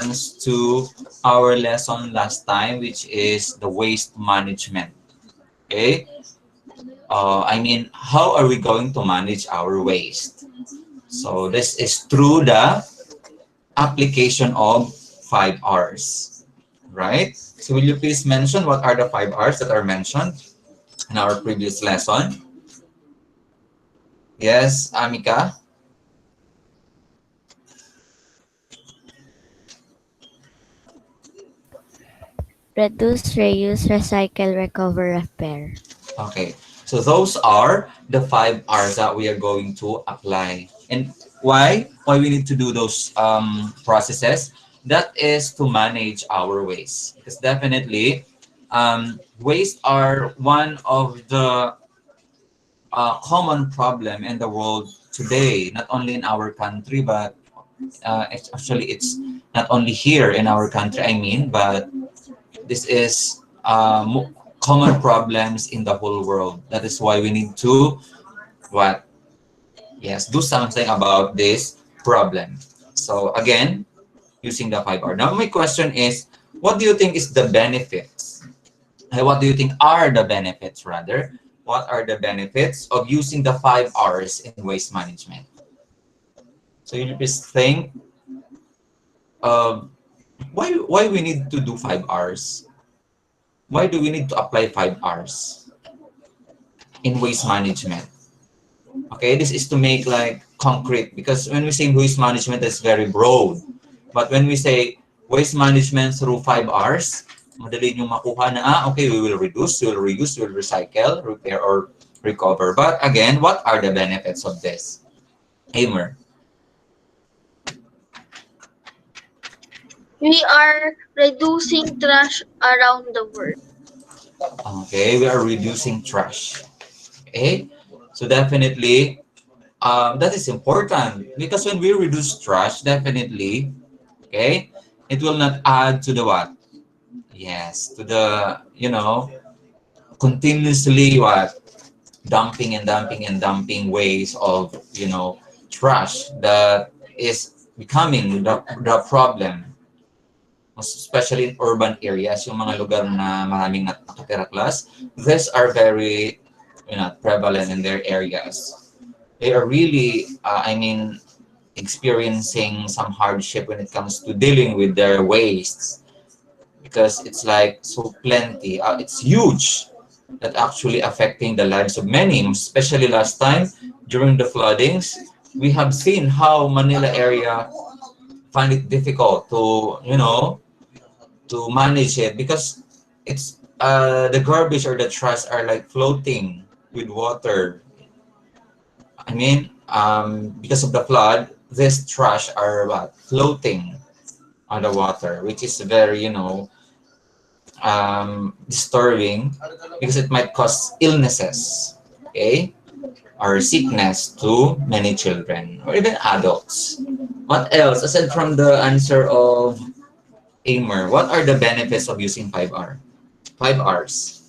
to our lesson last time, which is the waste management. Okay? How are we going to manage our waste? So this is through the application of 5 R's, right? So will you please mention what are the 5 R's that are mentioned in our previous lesson? Yes, Amika? Reduce, reuse, recycle, recover, repair. Okay, so those are the 5 R's that we are going to apply. And why? Why we need to do those processes? That is to manage our waste. Because definitely, waste are one of the common problem in the world today, not only in our country, but it's not only here in our country, but this is common problems in the whole world. That is why we need to what? Yes, do something about this problem. So again, using the 5 R. Now my question is, what do you think is the benefits? What do you think are the benefits rather? What are the benefits of using the 5 R's in waste management? So you just think why we need to do 5 R's? Why do we need to apply 5 R's in waste management? Okay, this is to make like concrete, because when we say waste management, that's very broad. But when we say waste management through 5 R's, madali nyo makuha na, okay, we will reduce, we will reuse, we will recycle, repair, or recover. But again, what are the benefits of this? Hamer. We are reducing trash around the world. Okay, we are reducing trash. Okay, so definitely, that is important because when we reduce trash, definitely, okay, it will not add to the what? Yes, to the, continuously what? Dumping and dumping and dumping ways of, trash that is becoming the problem, especially in urban areas, yung mga lugar na maraming nakatira class. These are very, prevalent in their areas. They are really, experiencing some hardship when it comes to dealing with their wastes, because it's like so plenty. It's huge, that actually affecting the lives of many, especially last time during the floodings. We have seen how Manila area find it difficult to, to manage it, because it's the garbage or the trash are like floating with water. Because of the flood, this trash are what? Floating on the water, which is very, disturbing, because it might cause illnesses, okay, or sickness to many children or even adults. What else aside from the answer of Amer? What are the benefits of using 5 R's?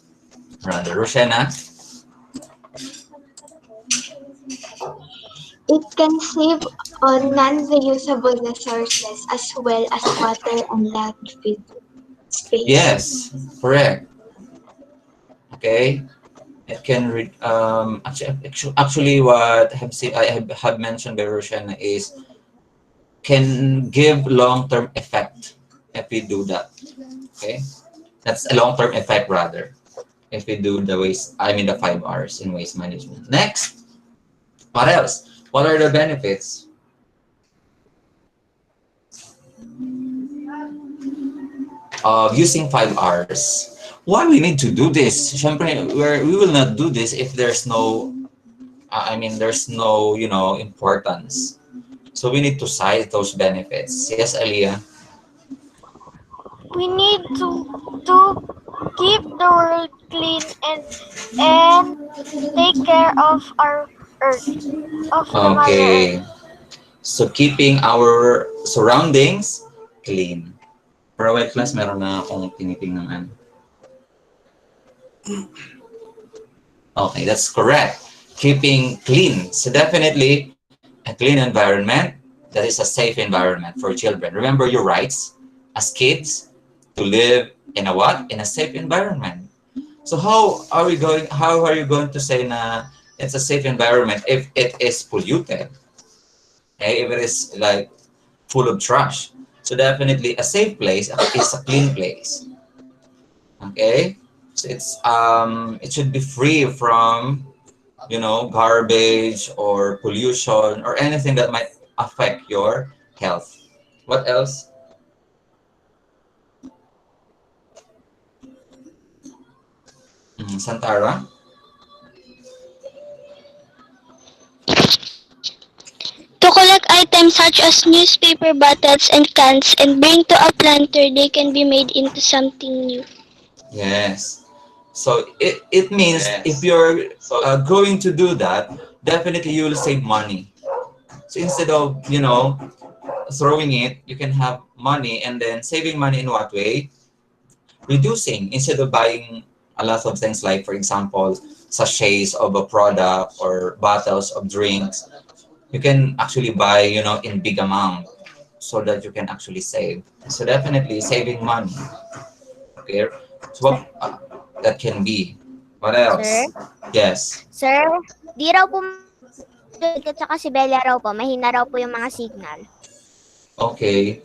Rather, Roshena. It can save on non-reusable resources as well as water and landfill space. Yes, correct. Okay, it can actually what I have mentioned by Roshana is can give long-term effect if we do that. Okay, that's a long-term effect rather if we do the 5 R's in waste management. Next, what else? What are the benefits of using 5 R's? Why we need to do this? Syempre, we will not do this if there's no, there's no, importance. So we need to cite those benefits. Yes, Aliyah? We need to keep the world clean and take care of our earth, of the Mother Earth. Okay. So keeping our surroundings clean. For a while class, meron na akong tinitingnan. Okay, that's correct. Keeping clean. So definitely, a clean environment, that is a safe environment for children. Remember your rights. as kids to live in a what? In a safe environment. So how are you going to say na it's a safe environment if it is polluted? Okay, if it is like full of trash. So definitely a safe place is a clean place. Okay? So it should be free from, you know, garbage or pollution or anything that might affect your health. What else? Santara? To collect items such as newspaper bottles and cans and bring to a planter, they can be made into something new. Yes. So it means if you're going to do that, definitely you will save money. So instead of, you know, throwing it, you can have money, and then saving money in what way? Reducing, instead of buying a lot of things like, for example, sachets of a product or bottles of drinks, you can actually buy, you know, in big amount so that you can actually save. So definitely saving money. Okay. So what that can be. What Sir? else? Yes. Sir, di raw po at saka si Bella raw po, mahina raw po yung mga signal. Okay.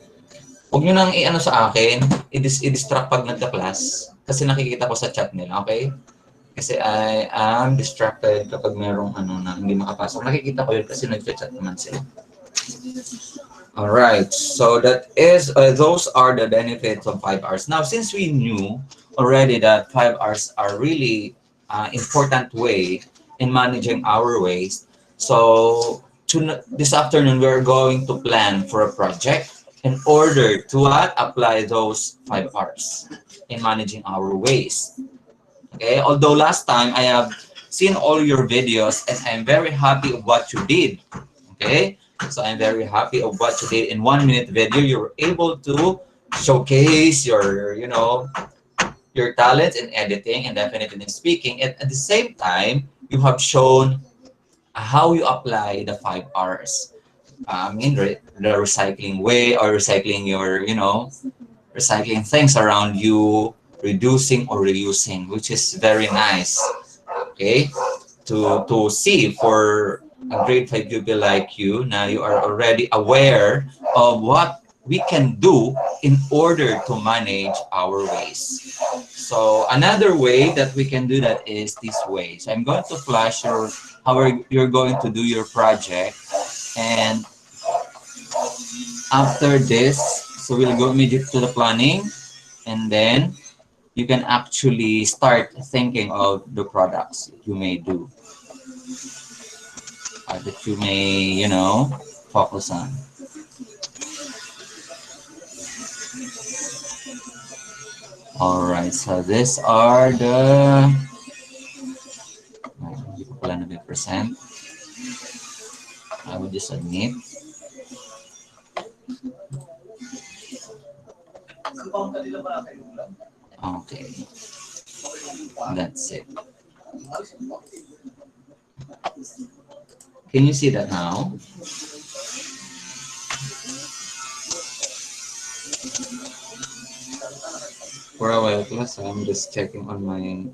Huwag nyo nang i-ano sa akin, i-distract pag nagka-class kasi nakikita ko sa chat nila, okay? Kasi I am distracted kapag merong ano na hindi makapasok. Nakikita ko yun kasi nag-chat naman sila. Alright, so that is, those are the benefits of 5 hours. Now, since we knew already that 5 hours are really important way in managing our waste, so this afternoon we're going to plan for a project in order to apply those 5 hours in managing our waste. Okay, although last time I have seen all your videos and I'm very happy of what you did. Okay, so I'm very happy of what you did in 1 minute video. You were able to showcase your, you know, your talents in editing and definitely in speaking. And at the same time, you have shown how you apply the 5 hours. In the recycling way, or recycling your, you know, recycling things around you, reducing or reusing, which is very nice. Okay, to see for a grade 5 pupil like you. Now you are already aware of what we can do in order to manage our waste. So another way that we can do that is this way. So I'm going to flash your how you're going to do your project, and after this, so we'll go immediately to the planning, and then you can actually start thinking of the products you may do, that you may, you know, focus on. All right, so these are the hindi ko pala na-present. I will just admit. Okay, that's it. Can you see that now? For a while class, I'm just checking on my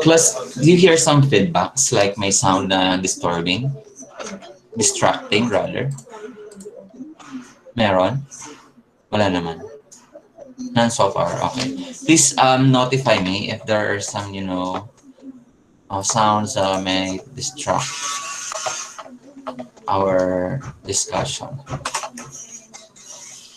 Plus, do you hear some feedbacks like my sound disturbing? Distracting rather? Meron? Wala naman. None so far, okay. Please notify me if there are some, you know, sounds that may distract our discussion.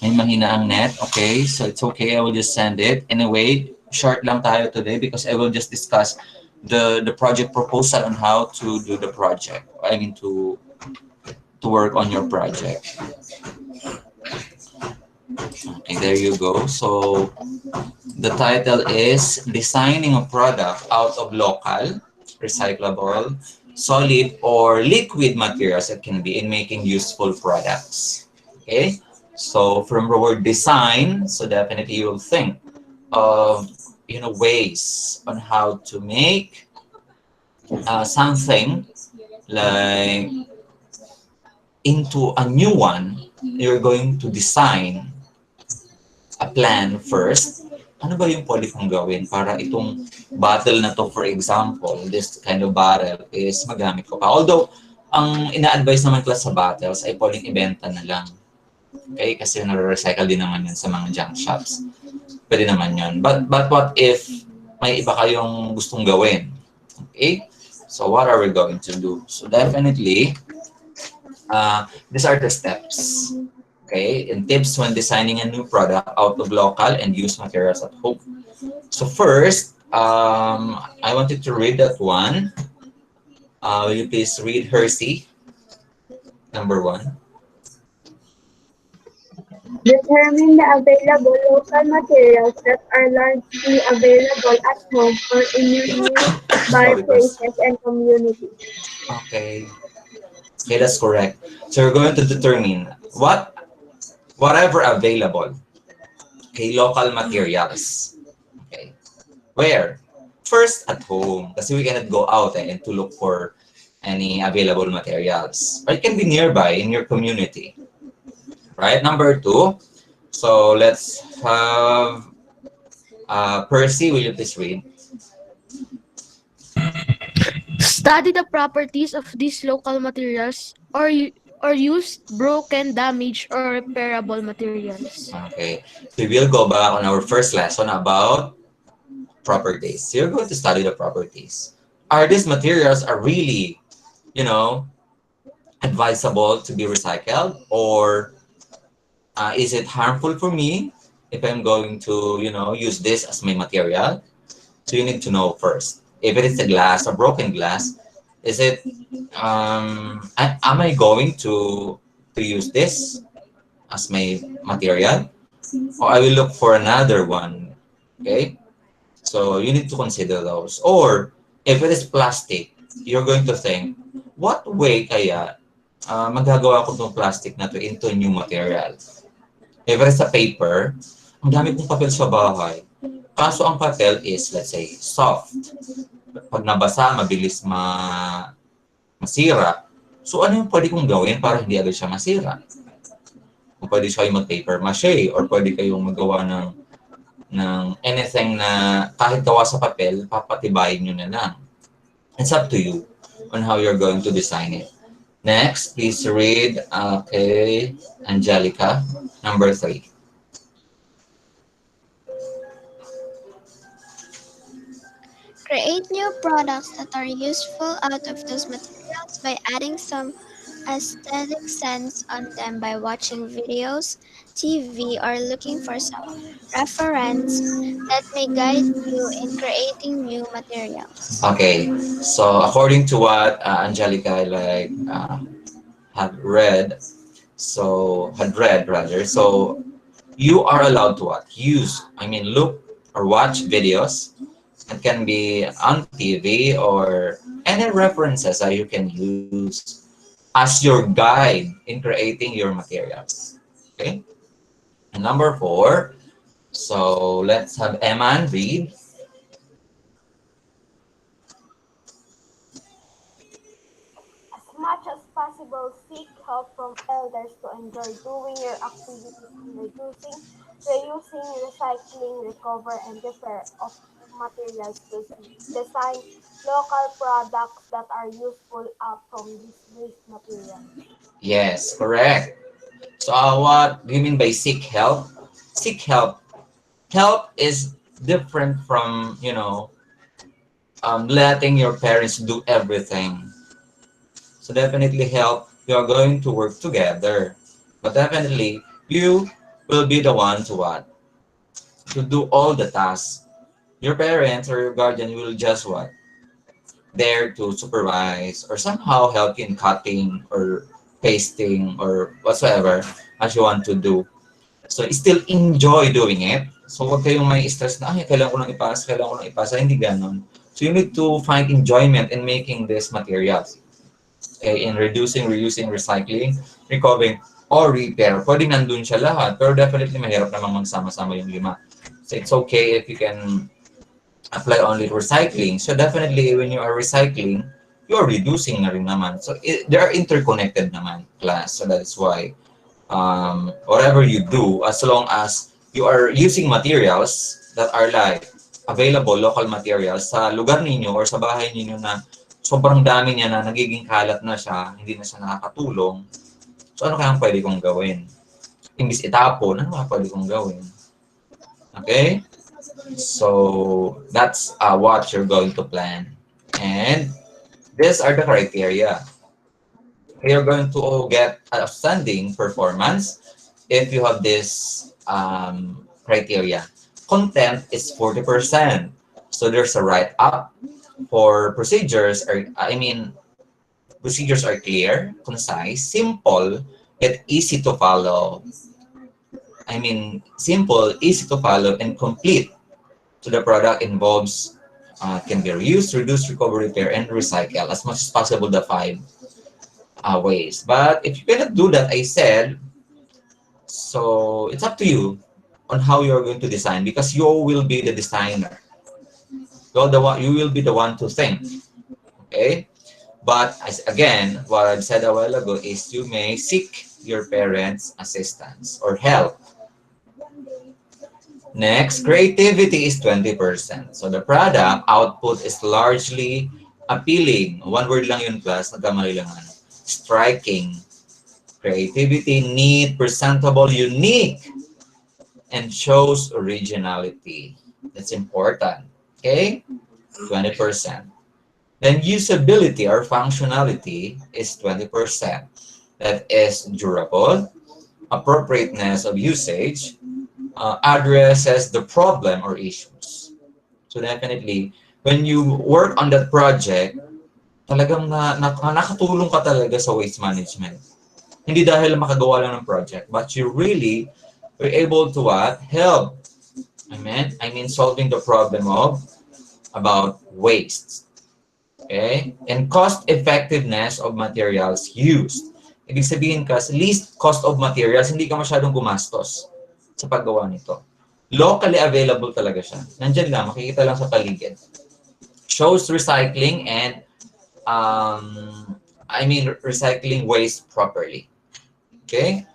May mahina ang net, okay? So it's okay, I will just send it. Anyway, short lang tayo today because I will just discuss the project proposal on how to do the project. I mean to work on your project. Okay, there you go. So the title is Designing a Product Out of Local, Recyclable, Solid, or Liquid Materials that can be in making useful products. Okay, so from the word design, so definitely you'll think of ways on how to make something like into a new one. You're going to design a plan first. Ano ba yung pwede kong gawin para itong bottle na to, for example, this kind of bottle is magamit ko pa. Although, ang ina-advise naman class sa bottles ay pwedeng ibenta na lang. Okay? Kasi nare-recycle din naman yan sa mga junk shops. Pwede naman yun. But what if may iba kayong gustong gawin? Okay? So what are we going to do? So definitely, these are the steps. Okay, and tips when designing a new product out of local and used materials at home. So first, I wanted to read that one. Will you please read Hersey? Number 1. Determine the available local materials that are largely available at home or in your nearby places and communities. Okay. Okay, that's correct. So we're going to determine whatever available. Okay, local materials. Okay. Where? First, at home. Kasi we cannot go out and to look for any available materials. Or it can be nearby in your community. Right? Number 2. So let's have Percy, will you please read? Study the properties of these local materials or used, broken, damaged, or repairable materials. Okay. So we'll go back on our first lesson about properties. So you're going to study the properties. Are these materials really, advisable to be recycled, or is it harmful for me if I'm going to, use this as my material? So you need to know first. If it is a glass, a broken glass, is it, am I going to use this as my material? Or I will look for another one, okay? So you need to consider those. Or if it is plastic, you're going to think, what way kaya magagawa ko itong plastic na to into new material? If it is a paper, ang dami kong papel sa bahay. Kaso ang papel is, let's say, soft. Pag nabasa, mabilis masira. So ano yung pwede kong gawin para hindi agad siya masira? Kung pwede siya yung mag-paper mache, or pwede kayong magawa ng anything na kahit gawa sa papel, papatibayin nyo na lang. It's up to you on how you're going to design it. Next, please read, Angelica, number 3. Create new products that are useful out of those materials by adding some aesthetic sense on them by watching videos, TV, or looking for some reference that may guide you in creating new materials. Okay, so according to what Angelica had read, so you are allowed to what? Look or watch videos. It can be on TV or any references that you can use as your guide in creating your materials. Okay? And number 4, so let's have Eman read. As much as possible, seek help from elders to enjoy doing your activities in reusing, recycling, recover, and repair of materials to design local products that are useful out from these waste materials. Yes, correct. So what do you mean by seek help? Seek help. Help is different from, letting your parents do everything. So definitely help. You are going to work together. But definitely, you will be the one to what? To do all the tasks. Your parents or your guardian will just what? there to supervise or somehow help you in cutting or pasting or whatsoever as you want to do. So, still enjoy doing it. So, huwag kayong may stress na, ay, kailangan ko lang ipasa, kailangan ko lang ipasa. Hindi ganon. So, you need to find enjoyment in making these materials. Okay, in reducing, reusing, recycling, recovering, or repair. Pwede nandun siya lahat, pero definitely mahirap namang magsama-sama yung lima. So, it's okay if you can apply only recycling. So, definitely, when you are recycling, you are reducing na rin naman. So, they are interconnected naman, class. So, that's why whatever you do, as long as you are using materials that are like available, local materials, sa lugar ninyo or sa bahay ninyo na sobrang dami niya na nagiging kalat na siya, hindi na siya nakakatulong, so ano kayang pwede kong gawin? Imbis itapon, ano kaya pwede kong gawin? Okay? So, that's what you're going to plan. And these are the criteria. You're going to get outstanding performance if you have this criteria. Content is 40%. So there's a write-up for procedures. Procedures are clear, concise, simple, yet easy to follow. Simple, easy to follow, and complete. So the product involves can be reused, reduced, recover, repair, and recycle as much as possible. The 5 ways. But if you cannot do that, I said, so it's up to you on how you're going to design, because you will be the designer. You will be the one to think. Okay? But again, what I said a while ago is you may seek your parents' assistance or help. Next, creativity is 20%. So the product output is largely appealing. One word lang yun, class. Nagkamali lang. Striking. Creativity, neat, presentable, unique, and shows originality. That's important. Okay? 20%. Then usability or functionality is 20%. That is durable, appropriateness of usage, addresses the problem or issues. So definitely, when you work on that project, talagang nakatulong ka talaga sa waste management. Hindi dahil makagawa lang ng project, but you really were able to what? Help. Solving the problem about waste. Okay? And cost effectiveness of materials used. Ibig sabihin kasi, least cost of materials, hindi ka masyadong gumastos sa paggawa nito. Locally available talaga siya. Nandyan lang, makikita lang sa paligid. Shows recycling and recycling waste properly. Okay?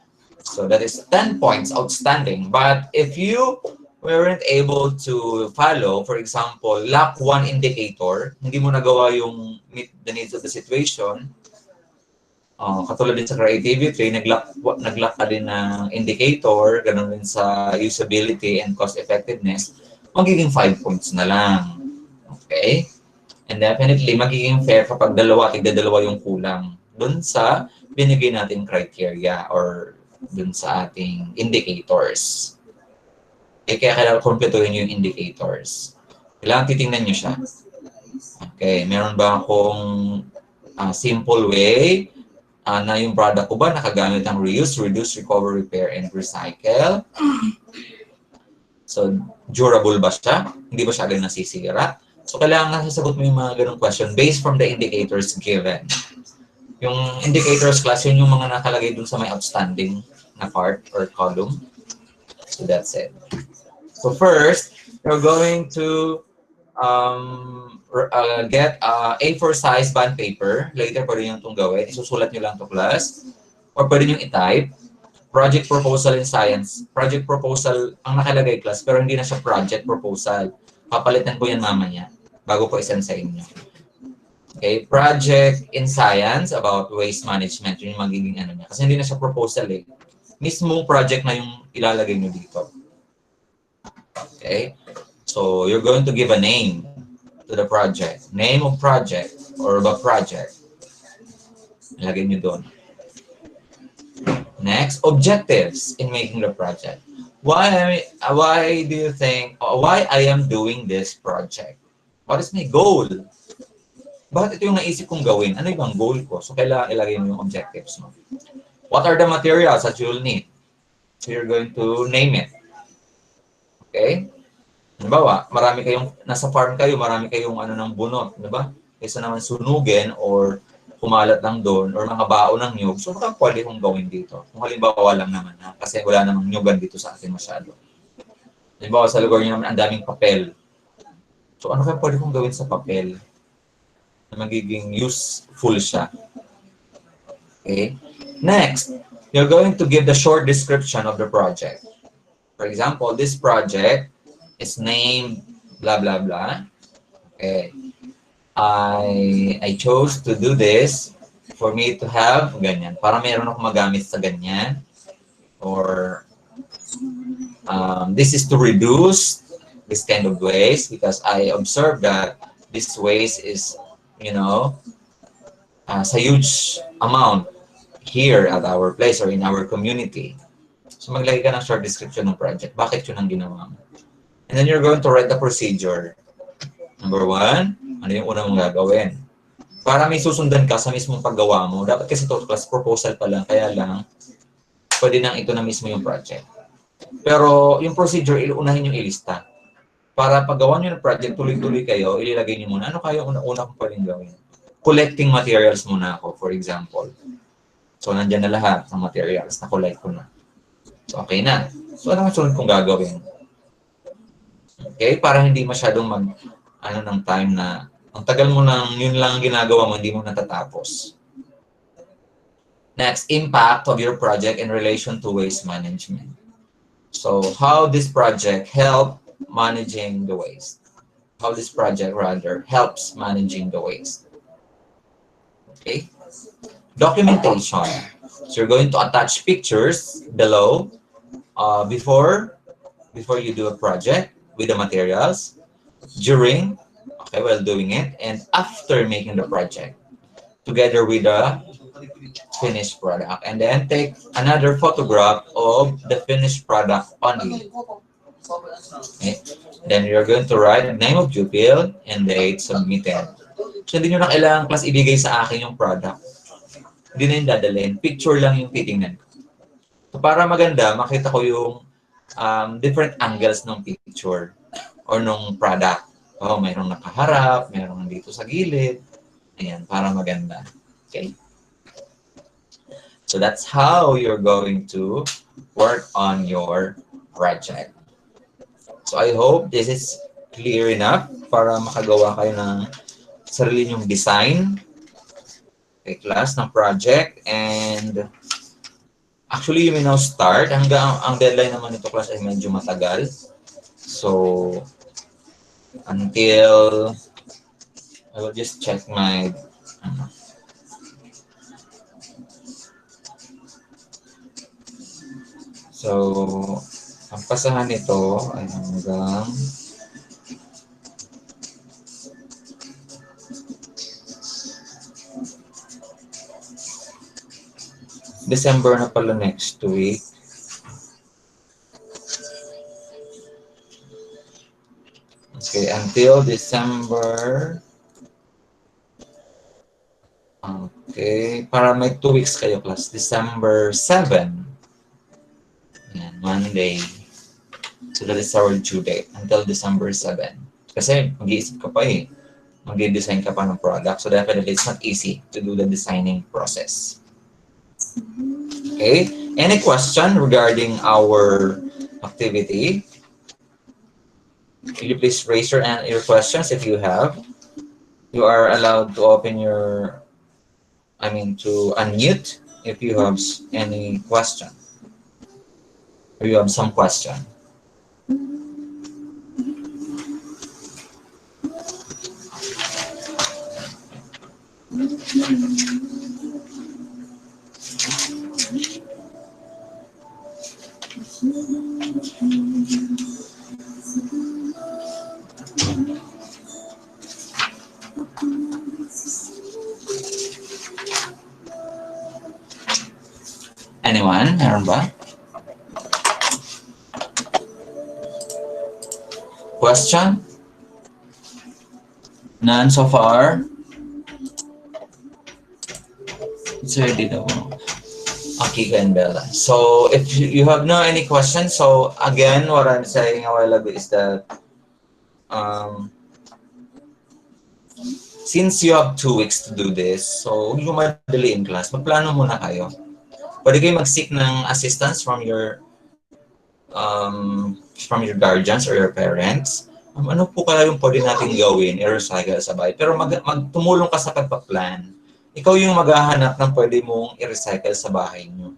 So that is 10 points, outstanding. But if you weren't able to follow, for example, lack 1 indicator, hindi mo nagawa yung meet the needs of the situation, katulad din sa creativity, naglack ka din ng indicator, ganun din sa usability and cost effectiveness, magiging 5 points na lang. Okay? And definitely, magiging fair kapag tigda-dalawa yung kulang dun sa binigay natin criteria or dun sa ating indicators. Kaya kailangan kumpletuhin yung indicators. Kailangan titingnan nyo siya. Okay, meron ba akong simple way na yung product ko ba nakagamit ng reuse, reduce, recover, repair, and recycle? So, durable ba siya? Hindi ba siya agad nasisira? So, kailangan nasasagot mo yung mga ganong question based from the indicators given. Yung indicators class, yun yung mga nakalagay dun sa may outstanding na part or column. So, that's it. So, first, you're going to get A4 size bond paper. Later, pwede nyo itong gawin. Isusulat nyo lang to class. Or pwede nyo i-type. Project proposal in science. Project proposal ang nakalagay class, pero hindi na siya project proposal. Papalitan ko yan mamaya bago ko isend sa inyo. Okay, project in science about waste management. Yun yung magiging ano niya. Kasi hindi na siya proposal eh. Mismong project na yung ilalagay nyo dito. Okay, so you're going to give a name to the project. Name of project or the project. Ilagay nyo doon. Next, objectives in making the project. Why do you think, why I am doing this project? What is my goal? bakit ito yung naisip kong gawin? Ano yung goal ko? So, kailangan ilagay mo yung objectives mo. What are the materials that you'll need? So, you're going to name it. Okay? Halimbawa, nasa farm kayo, marami kayong ng bunot, di ba? Kaysa naman sunugin or kumalat lang doon or mga baon ng nyug, so baka pwede kong gawin dito. Kung halimbawa lang naman, kasi wala namang nyugan dito sa atin masyado. Halimbawa, sa lugar nyo naman, ang daming papel. So, ano kaya pwede kong gawin sa papel na magiging useful siya? Okay? Next, you're going to give the short description of the project. For example, this project is named blah, blah, blah. Okay. I chose to do this for me to have ganyan. Para mayroon akong magamit sa ganyan. Or this is to reduce this kind of waste because I observed that this waste is, sa huge amount here at our place or in our community. So maglagay ka ng short description ng project. Bakit yun ang ginawa mo? And then you're going to write the procedure. Number 1, ano yung una mong gagawin? Para may susundan ka sa mismong paggawa mo, dapat kasi ito class proposal pa lang, kaya lang, pwede nang ito na mismo yung project. Pero yung procedure, iluunahin yung ilista. Para paggawa nyo ng project, tuloy-tuloy kayo, ililagay nyo muna, ano kaya una kong pwedeng gawin? Collecting materials muna ako, for example. So, nandyan na lahat ng materials, na-collect ko na. So, okay na. So, ano ang sunod kong gagawin? Okay? Para hindi masyadong ng time na ang tagal mo nang yun lang ginagawa mo, hindi mo natatapos. Next, impact of your project in relation to waste management. So, how this project help managing the waste. How this project, rather, helps managing the waste. Okay? Documentation. So, you're going to attach pictures below before you do a project with the materials, during, okay, while doing it, and after making the project, together with the finished product. And then take another photograph of the finished product only. Okay. Then you're going to write the name of pupil and date submitted. So hindi nyo na kailangan class ibigay sa akin yung product. Hindi na yung dadalhin. Picture lang yung titingnan. So para maganda, makita ko yung different angles ng picture or ng product. Oh, mayroong nakaharap, mayroong dito sa gilid. Ayan, para maganda. Okay? So that's how you're going to work on your project. So I hope this is clear enough para makagawa kayo ng sarili nyong design, okay, class ng project, and actually you may now start. Hanggang ang deadline naman nito class ay medyo matagal. So until I will just check my so ang pasahan nito ay hanggang December na pala next week. Okay, until December. Okay, para may 2 weeks kayo class. December 7. Yan, Monday. So that is our due date until December 7. Kasi mag-iisip ka pa eh. Mag-design ka pa ng product. So definitely it's not easy to do the designing process. Okay, any question regarding our activity? Will you please raise your questions if you have? You are allowed to open to unmute if you have any question. Or you have some question. Anyone? Meron ba? Question? None so far? It's already the Akika and Bella. So if you have no any questions, so again, what I'm saying a while ago is that since you have 2 weeks to do this, so huwag yung madali in class, magplano muna kayo. Pwede kayo mag-seek ng assistance from your guardians or your parents. Ano po kaya yung pwede natin gawin, i-recycle sa bahay. Pero tumulong ka sa pagpa-plan. Ikaw yung maghahanap ng pwede mong i-recycle sa bahay nyo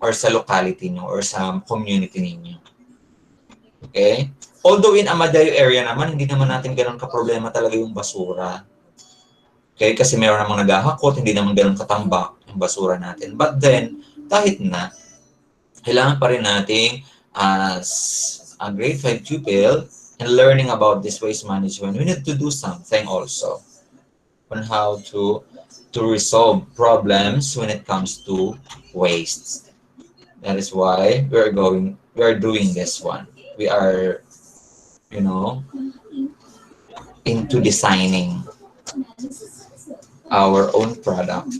or sa locality nyo or sa community ninyo. Okay? Although in Amadayo area naman, hindi naman natin ganun ka-problema talaga yung basura. Okay? Kasi meron namang naghahakot, hindi naman ganun katambak yung basura natin. But then, kahit na, kailangan pa rin nating as a grade 5 pupil and learning about this waste management, we need to do something also on how to resolve problems when it comes to waste. That is why we are doing this one. We are, into designing our own product.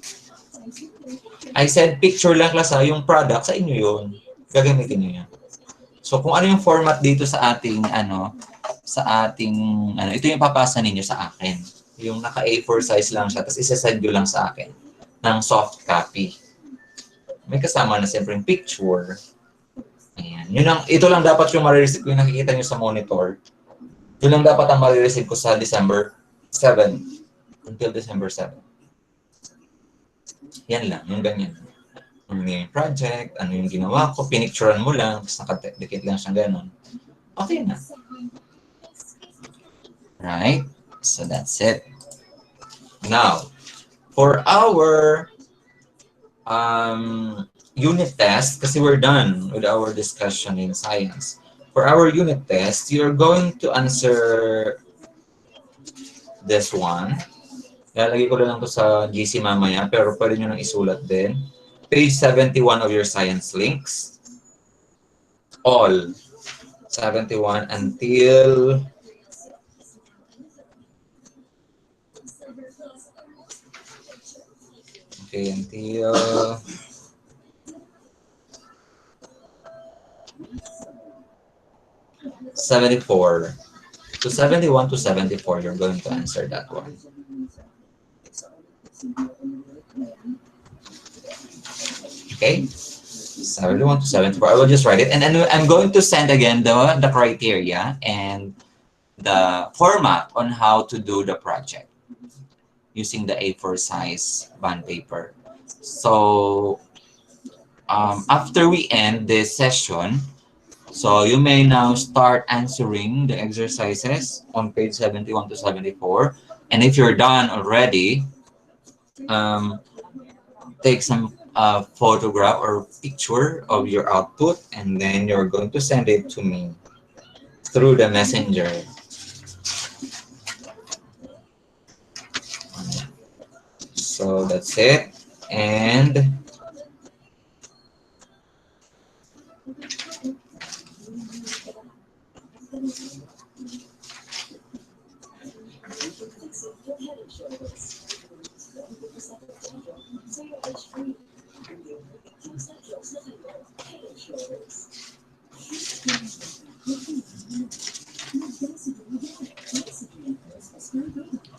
I said picture lang class yung product sa inyo yun. Gagamitin niyo yan. So kung ano yung format dito sa ating ito yung papasa ninyo sa akin. Yung naka A4 size lang siya, tapos isa-send nyo lang sa akin ng soft copy. May kasama na siyempre yung picture. Ayan. Ito lang dapat yung marireceive ko yung nakikita nyo sa monitor. Yun lang dapat ang marireceive ko sa December 7 until December 7. Yan lang, yung ganyan. Ano yung project, ano yung ginawa ko, pinicturean mo lang, tapos nakadikit lang siyang ganon. Okay na. Right? So that's it. Now, for our unit test, kasi we're done with our discussion in science. For our unit test, you're going to answer this one. Lalagay ko lang to sa GC mamaya, pero pwede nyo nang isulat din. Page 71 of your science links. All. 71 until... Okay, until... '74. So 71 to 74, you're going to answer that one. Okay, 71 to 74. I will just write it, and then I'm going to send again the criteria and the format on how to do the project using the A4 size bond paper. So after we end this session, so you may now start answering the exercises on page 71 to 74. And if you're done already, take some photograph or picture of your output, and then you're going to send it to me through the messenger. So that's it. And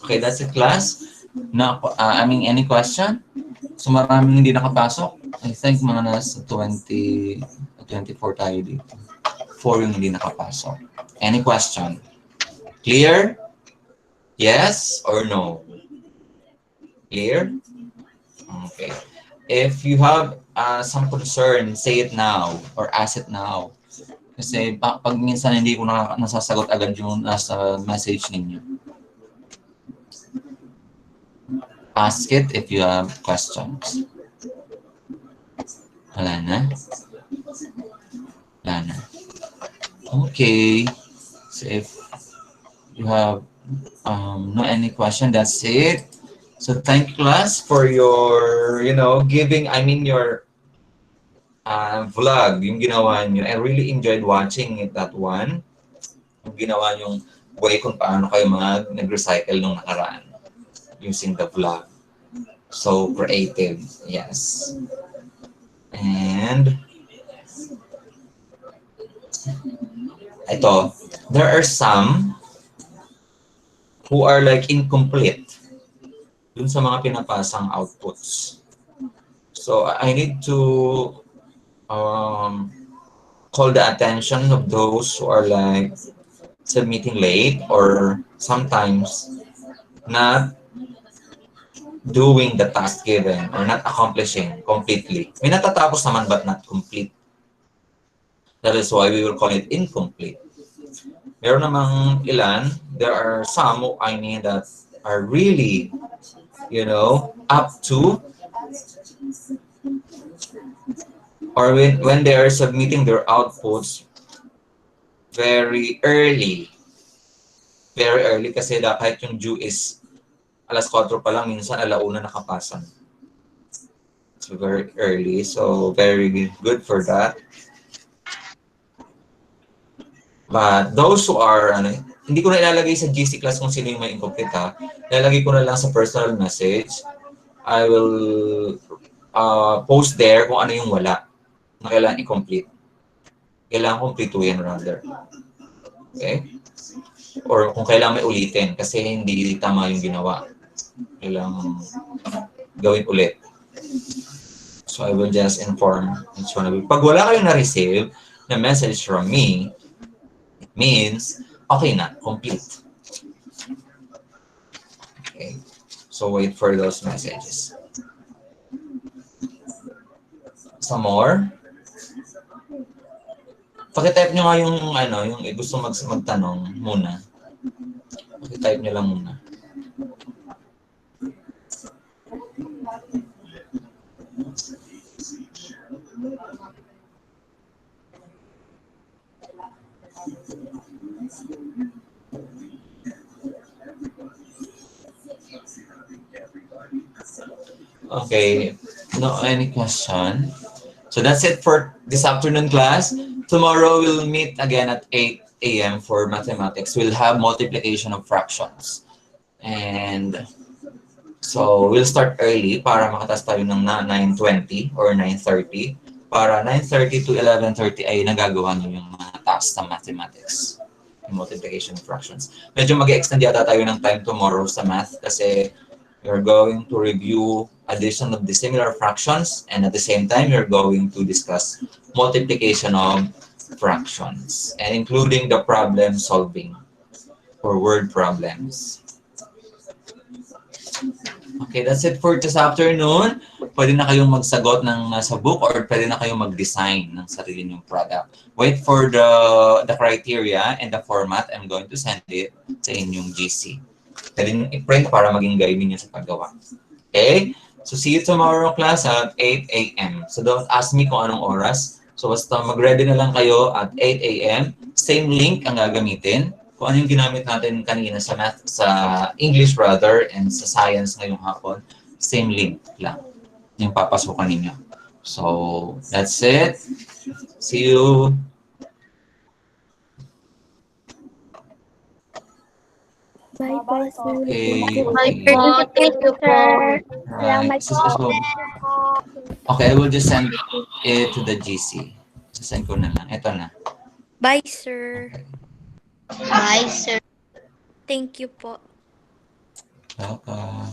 okay, that's it, class. Now, any question? So maraming hindi nakapasok. I think mga nasa 20, 24 tayo dito. 4 yung hindi nakapasok. Any question? Clear? Yes or no? Clear? Okay. If you have some concern, say it now or ask it now. Kasi pag minsan hindi ko nasasagot agad yung nasa message ninyo. Ask it if you have questions. Wala na? Wala na. Okay. So if you have no any question, that's it. So thank you, class, for your, giving, your vlog, yung ginawa nyo. I really enjoyed watching it, that one. Yung ginawa yung way kung paano kayo nag-recycle nung nakaraan using the vlog. So creative, yes. And ito, there are some who are like incomplete dun sa mga pinapasang outputs. So I need to call the attention of those who are like submitting late or sometimes not doing the task given or not accomplishing completely. May natatapos naman but not complete. That is why we will call it incomplete. Meron namang ilan, there are some, I mean, that are really, you know, up to, or when they are submitting their outputs very early kasi kahit yung due is alas 4 pa lang, minsan alauna nakapasan. So very early, so very good for that. But those who are, hindi ko na ilalagay sa GC class kung sino yung may incomplete ha. Ilalagay ko na lang sa personal message. I will post there kung ano yung wala na kailangan i-complete. Kailangan completuhin rather. Okay? Or kung kailangan may ulitin kasi hindi tama yung ginawa. Kailangan gawin ulit. So I will just inform each one of you. Pag wala kayong na-receive na message from me, it means okay na, complete. Okay. So wait for those messages. Some more? Paki-type nyo nga yung yung gusto magtanong muna. Paki-type nyo lang muna. Okay, no any question? So that's it for this afternoon class. Tomorrow we'll meet again at 8 a.m. for mathematics. We'll have multiplication of fractions. And so we'll start early para makatas tayo ng 9:20 or 9:30. Para 9:30 to 11:30 ay nagagawa nyo yung mga tasks ng mathematics. Yung multiplication of fractions. Medyo mag-extend yata tayo ng time tomorrow sa math kasi we're going to review addition of dissimilar fractions and at the same time we're going to discuss multiplication of fractions and including the problem solving for word problems. Okay, that's it for this afternoon. Pwede na kayong magsagot ng nasa book or pwede na kayong mag-design ng sarili nyong product. Wait for the criteria and the format. I'm going to send it sa inyong GC. Pwede nyo i-print para maging guide ninyo sa paggawa. Okay? So see you tomorrow class at 8 a.m. So don't ask me kung anong oras. So basta mag-ready na lang kayo at 8 a.m. Same link ang gagamitin. Kung ano yung ginamit natin kanina sa math, sa English rather, and sa science ngayong hapon, same link lang yung papasukan ninyo. So that's it. See you. Bye-bye, sir. Okay. Thank you po. Right. So, okay, I will just send it to the GC. Send ko na lang. Ito na. Bye, sir. Bye, sir. Thank you po. Welcome.